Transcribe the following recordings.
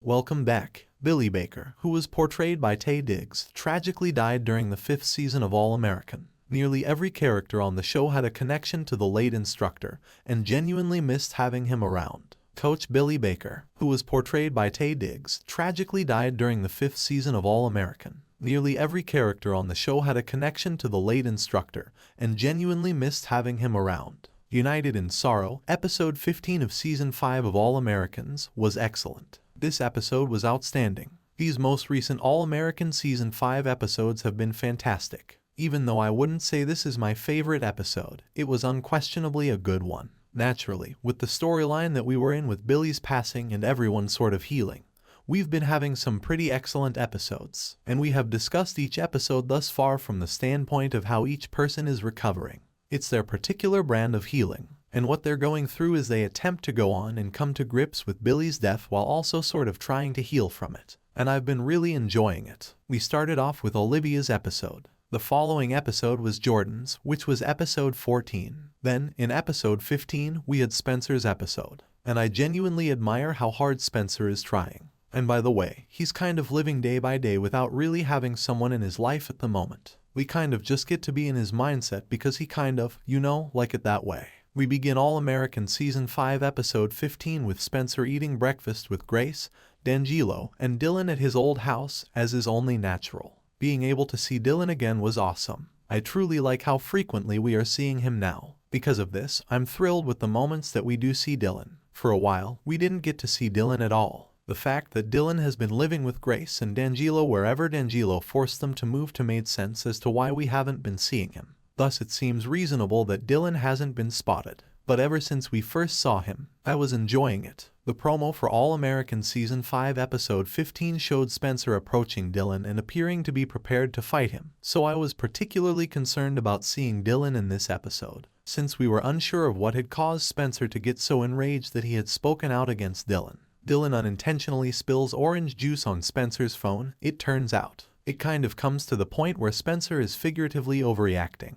Welcome back. Billy Baker, who was portrayed by Taye Diggs, tragically died during the 5th season of All-American. Nearly every character on the show had a connection to the late instructor, and genuinely missed having him around. Coach Billy Baker, who was portrayed by Taye Diggs, tragically died during the 5th season of All-American. Nearly every character on the show had a connection to the late instructor, and genuinely missed having him around. United in Sorrow, episode 15 of season 5 of All-Americans, was excellent. This episode was outstanding. These most recent All-American season 5 episodes have been fantastic. Even though I wouldn't say this is my favorite episode, it was unquestionably a good one. Naturally, with the storyline that we were in with Billy's passing and everyone sort of healing, we've been having some pretty excellent episodes, and we have discussed each episode thus far from the standpoint of how each person is recovering. It's their particular brand of healing, and what they're going through as they attempt to go on and come to grips with Billy's death while also sort of trying to heal from it. And I've been really enjoying it. We started off with Olivia's episode. The following episode was Jordan's, which was episode 14. Then, in episode 15, we had Spencer's episode. And I genuinely admire how hard Spencer is trying. And by the way, he's kind of living day by day without really having someone in his life at the moment. We kind of just get to be in his mindset because he kind of, like it that way. We begin All-American Season 5 Episode 15 with Spenser eating breakfast with Grace, D'Angelo, and Dylan at his old house, as is only natural. Being able to see Dylan again was awesome. I truly like how frequently we are seeing him now. Because of this, I'm thrilled with the moments that we do see Dylan. For a while, we didn't get to see Dylan at all. The fact that Dylan has been living with Grace and D'Angelo wherever D'Angelo forced them to move to made sense as to why we haven't been seeing him. Thus it seems reasonable that Dylan hasn't been spotted. But ever since we first saw him, I was enjoying it. The promo for All-American Season 5 Episode 15 showed Spenser approaching Dylan and appearing to be prepared to fight him, so I was particularly concerned about seeing Dylan in this episode, since we were unsure of what had caused Spenser to get so enraged that he had spoken out against Dylan. Dylan unintentionally spills orange juice on Spenser's phone, it turns out. It kind of comes to the point where Spenser is figuratively overreacting.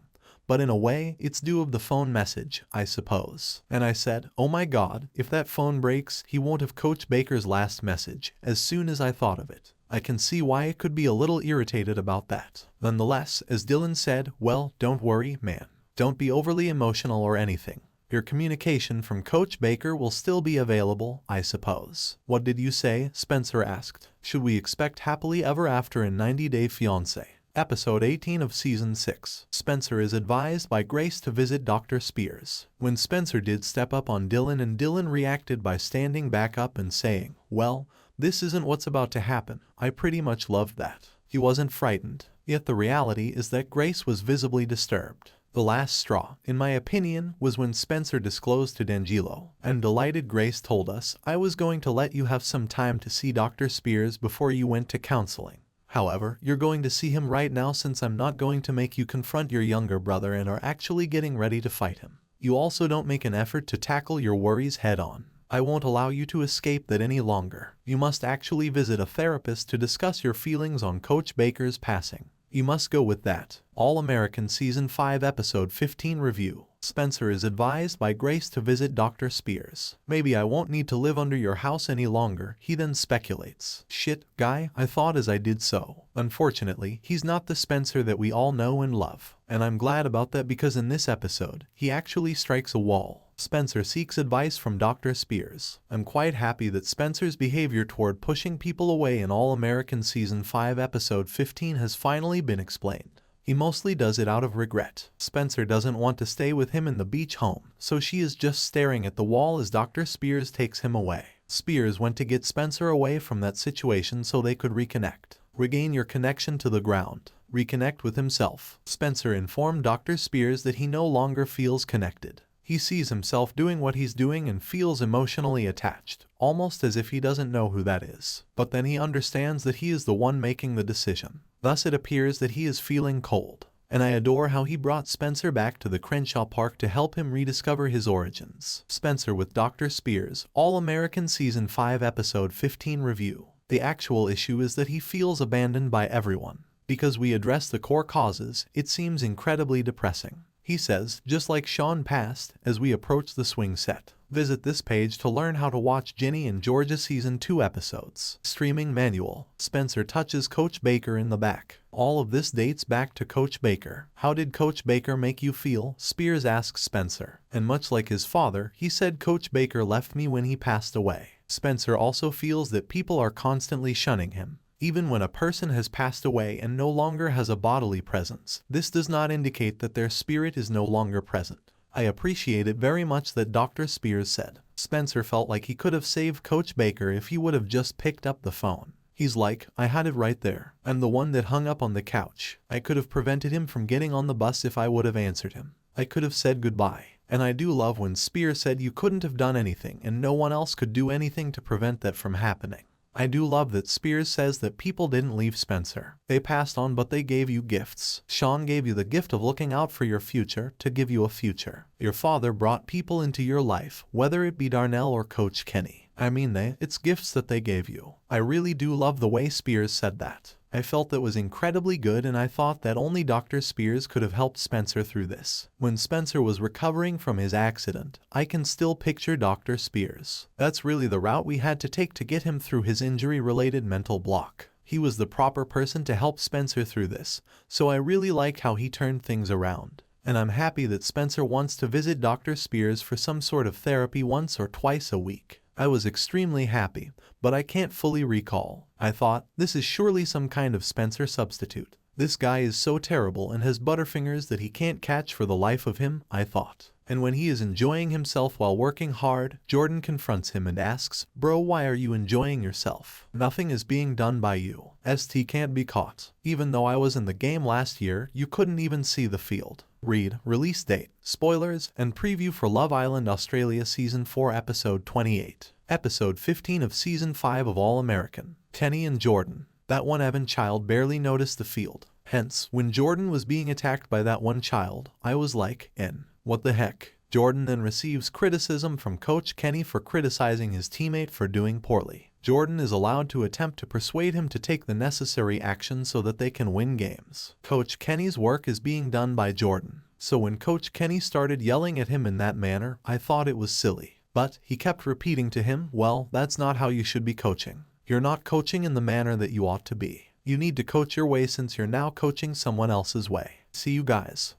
But in a way, it's due of the phone message, I suppose. And I said, oh my god, if that phone breaks, he won't have Coach Baker's last message, as soon as I thought of it. I can see why it could be a little irritated about that. Nonetheless, as Dylan said, well, don't worry, man. Don't be overly emotional or anything. Your communication from Coach Baker will still be available, I suppose. What did you say? Spenser asked. Should we expect happily ever after in 90 Day Fiancé? Episode 18 of Season 6. Spenser is advised by Grace to visit Dr. Spears. When Spenser did step up on Dylan and Dylan reacted by standing back up and saying, well, this isn't what's about to happen, I pretty much loved that. He wasn't frightened, yet the reality is that Grace was visibly disturbed. The last straw, in my opinion, was when Spenser disclosed to D'Angelo, and delighted Grace told us, I was going to let you have some time to see Dr. Spears before you went to counseling. However, you're going to see him right now since I'm not going to make you confront your younger brother and are actually getting ready to fight him. You also don't make an effort to tackle your worries head on. I won't allow you to escape that any longer. You must actually visit a therapist to discuss your feelings on Coach Baker's passing. You must go with that. All-American Season 5 Episode 15 Review. Spenser is advised by Grace to visit Dr. Spears. Maybe I won't need to live under your house any longer, he then speculates. Shit, guy, I thought as I did so. Unfortunately, he's not the Spenser that we all know and love. And I'm glad about that because in this episode, he actually strikes a wall. Spenser seeks advice from Dr. Spears. I'm quite happy that Spenser's behavior toward pushing people away in All-American Season 5 Episode 15 has finally been explained. He mostly does it out of regret. Spenser doesn't want to stay with him in the beach home, so she is just staring at the wall as Dr. Spears takes him away. Spears went to get Spenser away from that situation so they could reconnect. Regain your connection to the ground. Reconnect with himself. Spenser informed Dr. Spears that he no longer feels connected. He sees himself doing what he's doing and feels emotionally attached, almost as if he doesn't know who that is. But then he understands that he is the one making the decision. Thus it appears that he is feeling cold. And I adore how he brought Spenser back to the Crenshaw Park to help him rediscover his origins. Spenser with Dr. Spears, All-American Season 5 Episode 15 Review. The actual issue is that he feels abandoned by everyone. Because we address the core causes, it seems incredibly depressing. He says, just like Sean passed, as we approach the swing set. Visit this page to learn how to watch Ginny and Georgia Season 2 episodes. Streaming manual. Spenser touches Coach Baker in the back. All of this dates back to Coach Baker. How did Coach Baker make you feel? Spears asks Spenser. And much like his father, he said Coach Baker left me when he passed away. Spenser also feels that people are constantly shunning him. Even when a person has passed away and no longer has a bodily presence, this does not indicate that their spirit is no longer present. I appreciate it very much that Dr. Spears said. Spenser felt like he could have saved Coach Baker if he would have just picked up the phone. He's like, I had it right there. I'm the one that hung up on the couch. I could have prevented him from getting on the bus if I would have answered him. I could have said goodbye. And I do love when Spears said you couldn't have done anything and no one else could do anything to prevent that from happening. I do love that Spears says that people didn't leave Spenser. They passed on, but they gave you gifts. Sean gave you the gift of looking out for your future to give you a future. Your father brought people into your life, whether it be Darnell or Coach Kenny. I mean it's gifts that they gave you. I really do love the way Spears said that. I felt that was incredibly good, and I thought that only Dr. Spears could have helped Spenser through this. When Spenser was recovering from his accident, I can still picture Dr. Spears. That's really the route we had to take to get him through his injury-related mental block. He was the proper person to help Spenser through this, so I really like how he turned things around. And I'm happy that Spenser wants to visit Dr. Spears for some sort of therapy once or twice a week. I was extremely happy, but I can't fully recall. I thought, this is surely some kind of Spenser substitute. This guy is so terrible and has butterfingers that he can't catch for the life of him, I thought. And when he is enjoying himself while working hard, Jordan confronts him and asks, bro, why are you enjoying yourself? Nothing is being done by you. ST can't be caught. Even though I was in the game last year, you couldn't even see the field. Read, release date, spoilers, and preview for Love Island Australia Season 4 Episode 28. Episode 15 of Season 5 of All American. Kenny and Jordan. That one Evan child barely noticed the field. Hence, when Jordan was being attacked by that one child, I was like, what the heck? Jordan then receives criticism from Coach Kenny for criticizing his teammate for doing poorly. Jordan is allowed to attempt to persuade him to take the necessary action so that they can win games. Coach Kenny's work is being done by Jordan. So when Coach Kenny started yelling at him in that manner, I thought it was silly. But he kept repeating to him, well, that's not how you should be coaching. You're not coaching in the manner that you ought to be. You need to coach your way since you're now coaching someone else's way. See you guys.